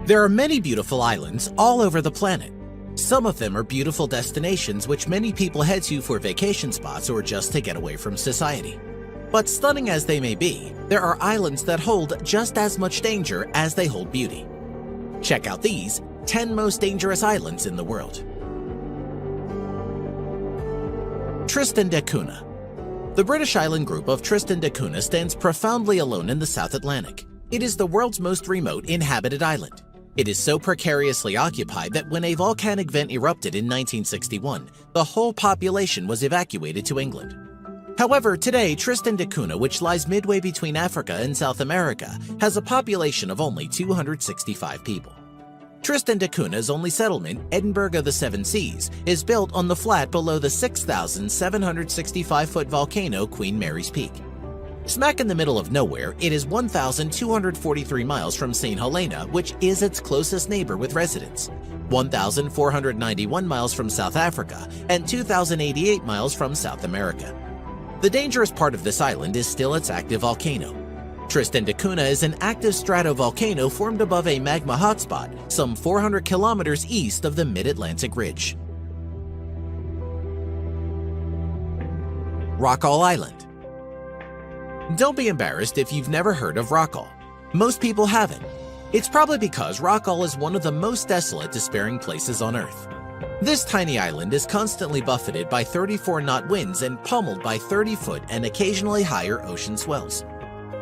There are many beautiful islands all over the planet. Some of them are beautiful destinations which many people head to for vacation spots or just to get away from society. But stunning as they may be, there are islands that hold just as much danger as they hold beauty. Check out these 10 most dangerous islands in the world. Tristan da Cunha. The British island group of Tristan da Cunha stands profoundly alone in the South Atlantic. It is the world's most remote inhabited island. It is so precariously occupied that when a volcanic vent erupted in 1961, the whole population was evacuated to England. However, today, Tristan da Cunha, which lies midway between Africa and South America, has a population of only 265 people. Tristan da Cunha's only settlement, Edinburgh of the Seven Seas, is built on the flat below the 6,765-foot volcano Queen Mary's Peak. Smack in the middle of nowhere, it is 1,243 miles from St. Helena, which is its closest neighbor with residents, 1,491 miles from South Africa, and 2,088 miles from South America. The dangerous part of this island is still its active volcano. Tristan da Cunha is an active stratovolcano formed above a magma hotspot some 400 kilometers east of the Mid-Atlantic Ridge. Rockall Island. Don't be embarrassed if you've never heard of Rockall. Most people haven't. It's probably because Rockall is one of the most desolate, despairing places on Earth. This tiny island is constantly buffeted by 34-knot winds and pummeled by 30-foot and occasionally higher ocean swells.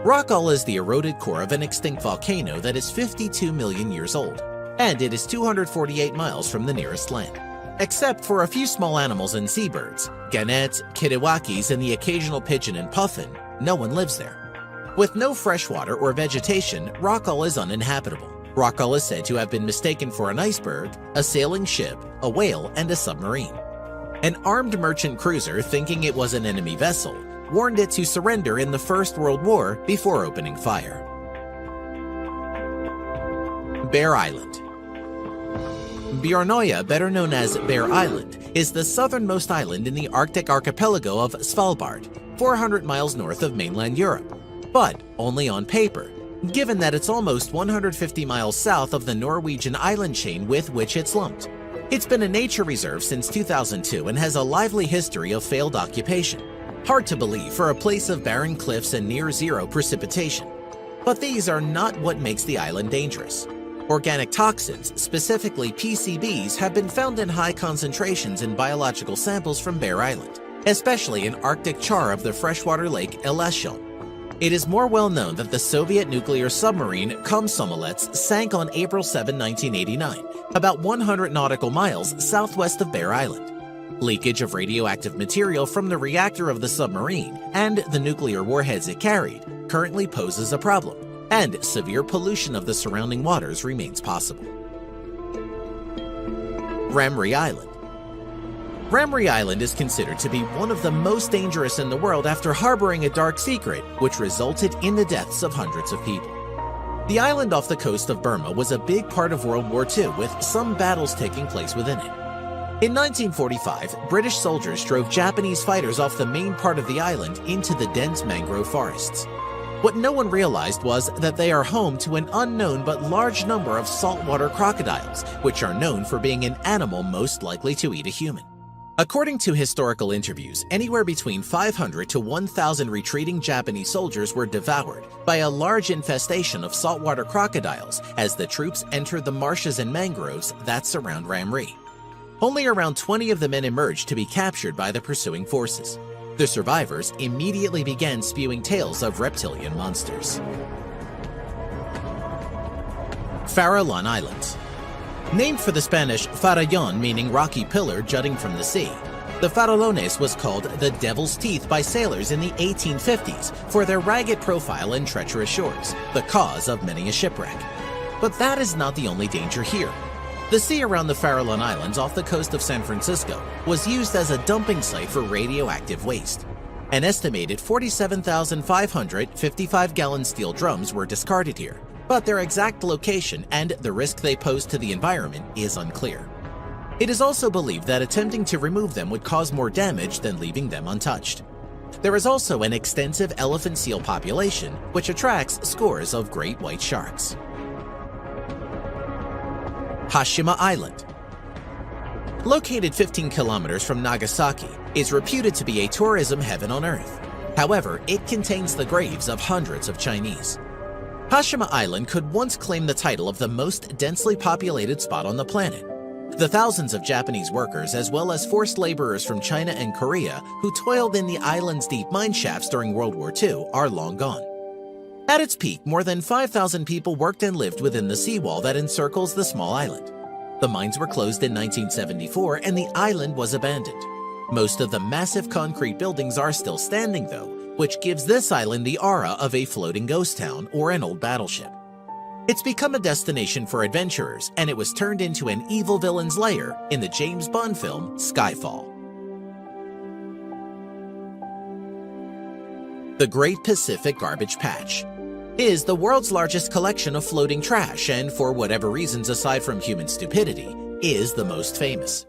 Rockall is the eroded core of an extinct volcano that is 52 million years old, and it is 248 miles from the nearest land. Except for a few small animals and seabirds, gannets, kittiwakes, and the occasional pigeon and puffin, no one lives there. With no fresh water or vegetation, Rockall is uninhabitable. Rockall is said to have been mistaken for an iceberg, a sailing ship, a whale, and a submarine. An armed merchant cruiser, thinking it was an enemy vessel, warned it to surrender in the First World War before opening fire. Bear Island. Bjornoya, better known as Bear Island, is the southernmost island in the Arctic archipelago of Svalbard, 400 miles north of mainland Europe, but only on paper, given that it's almost 150 miles south of the Norwegian island chain with which it's lumped. It's been a nature reserve since 2002 and has a lively history of failed occupation. Hard to believe for a place of barren cliffs and near-zero precipitation. But these are not what makes the island dangerous. Organic toxins, specifically PCBs, have been found in high concentrations in biological samples from Bear Island, especially in Arctic char of the freshwater lake Elasjon. It is more well known that the Soviet nuclear submarine Komsomolets sank on April 7, 1989, about 100 nautical miles southwest of Bear Island. Leakage of radioactive material from the reactor of the submarine and the nuclear warheads it carried currently poses a problem, and severe pollution of the surrounding waters remains possible. Ramree Island. Ramree Island is considered to be one of the most dangerous in the world after harboring a dark secret which resulted in the deaths of hundreds of people. The island off the coast of Burma was a big part of World War II, with some battles taking place within it. In 1945, British soldiers drove Japanese fighters off the main part of the island into the dense mangrove forests. What no one realized was that they are home to an unknown but large number of saltwater crocodiles, which are known for being an animal most likely to eat a human. According to historical interviews, anywhere between 500 to 1,000 retreating Japanese soldiers were devoured by a large infestation of saltwater crocodiles as the troops entered the marshes and mangroves that surround Ramree. Only around 20 of the men emerged to be captured by the pursuing forces. The survivors immediately began spewing tales of reptilian monsters. Farallon Islands. Named for the Spanish farallón, meaning rocky pillar jutting from the sea, the Farallones was called the Devil's Teeth by sailors in the 1850s for their ragged profile and treacherous shores, the cause of many a shipwreck. But that is not the only danger here. The sea around the Farallon Islands off the coast of San Francisco was used as a dumping site for radioactive waste. An estimated 47,500 55-gallon steel drums were discarded here, but their exact location and the risk they pose to the environment is unclear. It is also believed that attempting to remove them would cause more damage than leaving them untouched. There is also an extensive elephant seal population, which attracts scores of great white sharks. Hashima Island. Located 15 kilometers from Nagasaki, is reputed to be a tourism heaven on Earth. However, it contains the graves of hundreds of Chinese. Hashima Island could once claim the title of the most densely populated spot on the planet. The thousands of Japanese workers as well as forced laborers from China and Korea who toiled in the island's deep mine shafts during World War II are long gone. At its peak, more than 5,000 people worked and lived within the seawall that encircles the small island. The mines were closed in 1974 and the island was abandoned. Most of the massive concrete buildings are still standing though, which gives this island the aura of a floating ghost town or an old battleship. It's become a destination for adventurers, and it was turned into an evil villain's lair in the James Bond film Skyfall. The Great Pacific Garbage Patch is the world's largest collection of floating trash and, for whatever reasons aside from human stupidity, is the most famous.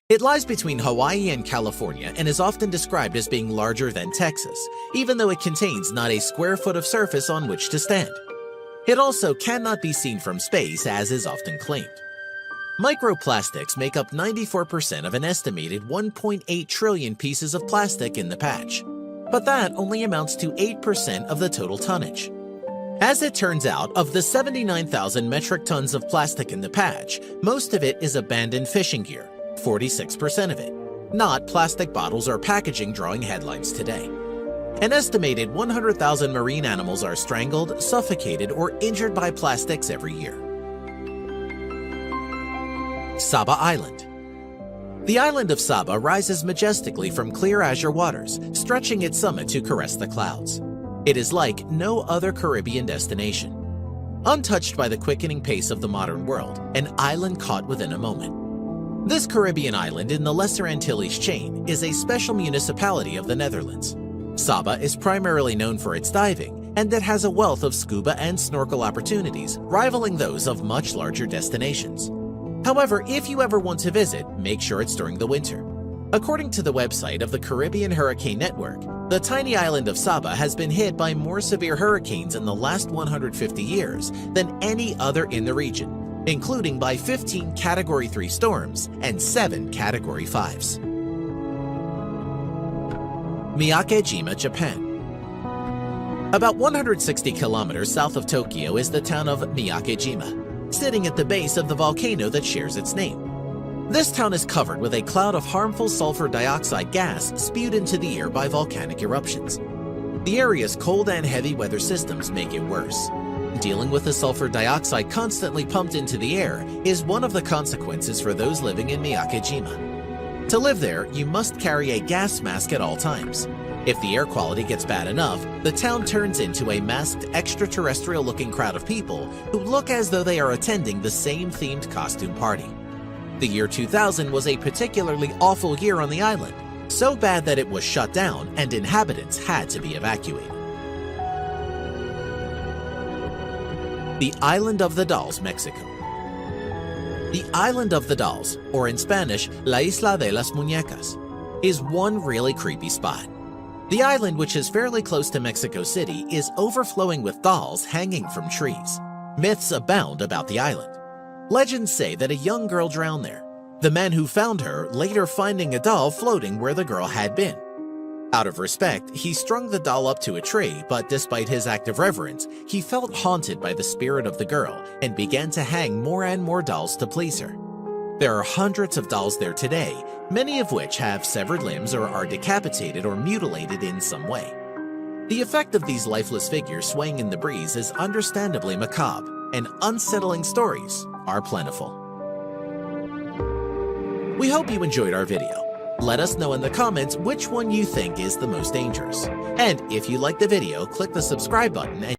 It lies between Hawaii and California and is often described as being larger than Texas, even though it contains not a square foot of surface on which to stand. It also cannot be seen from space, as is often claimed. Microplastics make up 94% of an estimated 1.8 trillion pieces of plastic in the patch, but that only amounts to 8% of the total tonnage. As it turns out, of the 79,000 metric tons of plastic in the patch, most of it is abandoned fishing gear, 46% of it, not plastic bottles or packaging drawing headlines today. An estimated 100,000 marine animals are strangled, suffocated, or injured by plastics every year. Saba Island. The island of Saba rises majestically from clear azure waters, stretching its summit to caress the clouds. It is like no other Caribbean destination. Untouched by the quickening pace of the modern world, an island caught within a moment. This Caribbean island in the Lesser Antilles chain is a special municipality of the Netherlands. Saba is primarily known for its diving, and it has a wealth of scuba and snorkel opportunities, rivaling those of much larger destinations. However, if you ever want to visit, make sure it's during the winter. According to the website of the Caribbean Hurricane Network, the tiny island of Saba has been hit by more severe hurricanes in the last 150 years than any other in the region, including by 15 Category 3 storms and 7 Category 5s. Miyake-jima, Japan. About 160 kilometers south of Tokyo is the town of Miyake-jima, sitting at the base of the volcano that shares its name. This town is covered with a cloud of harmful sulfur dioxide gas spewed into the air by volcanic eruptions. The area's cold and heavy weather systems make it worse. Dealing with the sulfur dioxide constantly pumped into the air is one of the consequences for those living in Miyake-jima. To live there, you must carry a gas mask at all times. If the air quality gets bad enough, the town turns into a masked, extraterrestrial-looking crowd of people who look as though they are attending the same themed costume party. The year 2000 was a particularly awful year on the island, so bad that it was shut down and inhabitants had to be evacuated. The Island of the Dolls, Mexico. The Island of the Dolls, or in Spanish, La Isla de las Muñecas, is one really creepy spot. The island, which is fairly close to Mexico City, is overflowing with dolls hanging from trees. Myths abound about the island. Legends say that a young girl drowned there, the man who found her later finding a doll floating where the girl had been. Out of respect, he strung the doll up to a tree, but despite his act of reverence, he felt haunted by the spirit of the girl and began to hang more and more dolls to please her. There are hundreds of dolls there today, many of which have severed limbs or are decapitated or mutilated in some way. The effect of these lifeless figures swaying in the breeze is understandably macabre, and unsettling stories are plentiful. We hope you enjoyed our video. Let us know in the comments which one you think is the most dangerous. And if you liked the video, click the subscribe button and